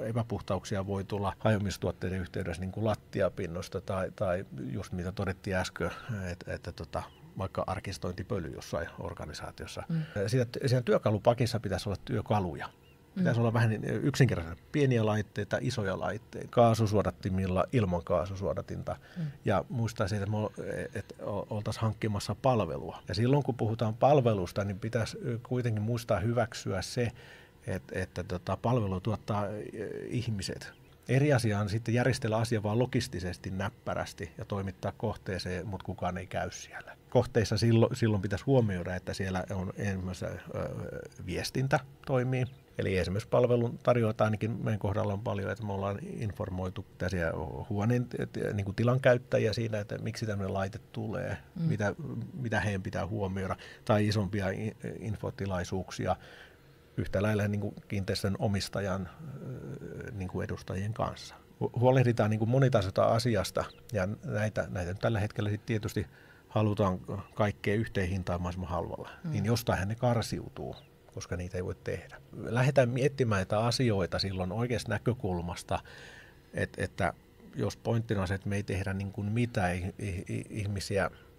Epäpuhtauksia voi tulla hajoamistuotteiden yhteydessä niin kuin lattiapinnosta tai just mitä todettiin äsken, että vaikka arkistointipöly jossain organisaatiossa. Siinä työkalupakissa pitäisi olla työkaluja. Pitäisi olla vähän yksinkertaisia pieniä laitteita, isoja laitteita, kaasusuodattimilla ilman kaasusuodatinta. Ja muistaisin, että oltaisiin hankkimassa palvelua. Ja silloin kun puhutaan palvelusta, niin pitäisi kuitenkin muistaa hyväksyä se, että palvelu tuottaa ihmiset. Eri asia on sitten järjestellä asia vaan logistisesti näppärästi ja toimittaa kohteeseen, mutta kukaan ei käy siellä. Kohteissa silloin pitäisi huomioida, että siellä on esimerkiksi viestintä toimii. Eli esimerkiksi palvelun tarjoaa ainakin meidän kohdalla on paljon, että me ollaan informoitu tällaisia huoneen niin kuin tilan käyttäjiä siinä, että miksi tämmöinen laite tulee, mitä heidän pitää huomioida, tai isompia infotilaisuuksia yhtä lailla niin kuin kiinteistön omistajan niin kuin edustajien kanssa. Huolehditaan niin kuin monitasoista asiasta, ja näitä tällä hetkellä sitten tietysti halutaan kaikkea yhteen hintaan mahdollisimman halvalla, niin jostainhan ne karsiutuu, koska niitä ei voi tehdä. Lähdetään miettimään näitä asioita silloin oikeasta näkökulmasta, että jos pointtina on se, että me ei tehdä niin kuin mitään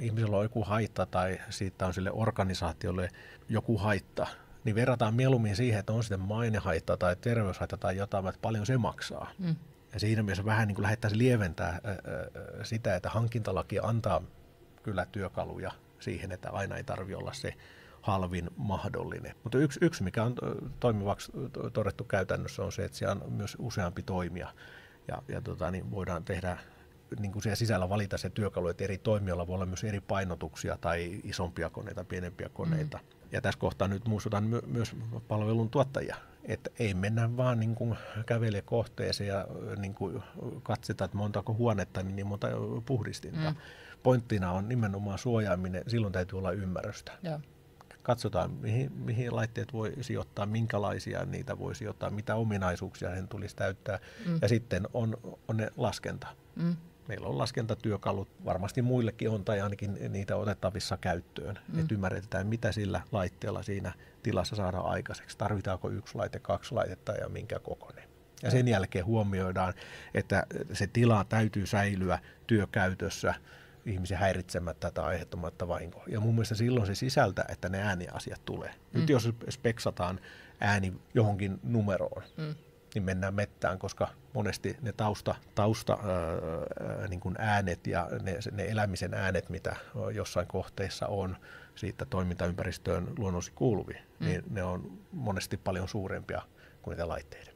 ihmisillä on joku haitta tai siitä on sille organisaatiolle joku haitta, niin verrataan mieluummin siihen, että on sitten mainehaitta tai terveyshaitta tai jotain, että paljon se maksaa. Ja siinä mielessä vähän niin kuin lähdettäisiin lieventää sitä, että hankintalaki antaa kyllä työkaluja siihen, että aina ei tarvitse olla se halvin mahdollinen. Mutta yksi mikä on toimivaksi todettu käytännössä, on se, että siellä on myös useampi toimija. Niin voidaan tehdä niin kuin siellä sisällä valita se työkalu, että eri toimijoilla voi olla myös eri painotuksia tai isompia koneita, pienempiä koneita. Ja tässä kohtaa nyt muistutan myös palvelun tuottajia, että ei mennä vaan niin kuin kävele kohteeseen ja niin kuin katsotaan, että montako huonetta, niin monta puhdistinta. Pointtina on nimenomaan suojaaminen, silloin täytyy olla ymmärrystä. Ja. Katsotaan, mihin laitteet voi sijoittaa, minkälaisia niitä voi sijoittaa, mitä ominaisuuksia sen tulisi täyttää. Ja sitten on ne laskenta. Meillä on laskentatyökalut, varmasti muillekin on, tai ainakin niitä otettavissa käyttöön. Että ymmärretään, mitä sillä laitteella siinä tilassa saadaan aikaiseksi. Tarvitaanko 1 laite, 2 laitetta ja minkä kokoinen. Ja sen jälkeen huomioidaan, että se tila täytyy säilyä työkäytössä ihmisen häiritsemättä tai aiheuttamatta vahinkoa. Ja mun mielestä silloin se sisältää, että ne ääniasiat tulee. Nyt jos speksataan ääni johonkin numeroon, niin mennään mettään, koska monesti ne tausta niin kuin äänet ja ne elämisen äänet, mitä jossain kohteessa on siitä toimintaympäristöön luonnollisesti kuuluvia, niin ne on monesti paljon suurempia kuin niitä laitteiden.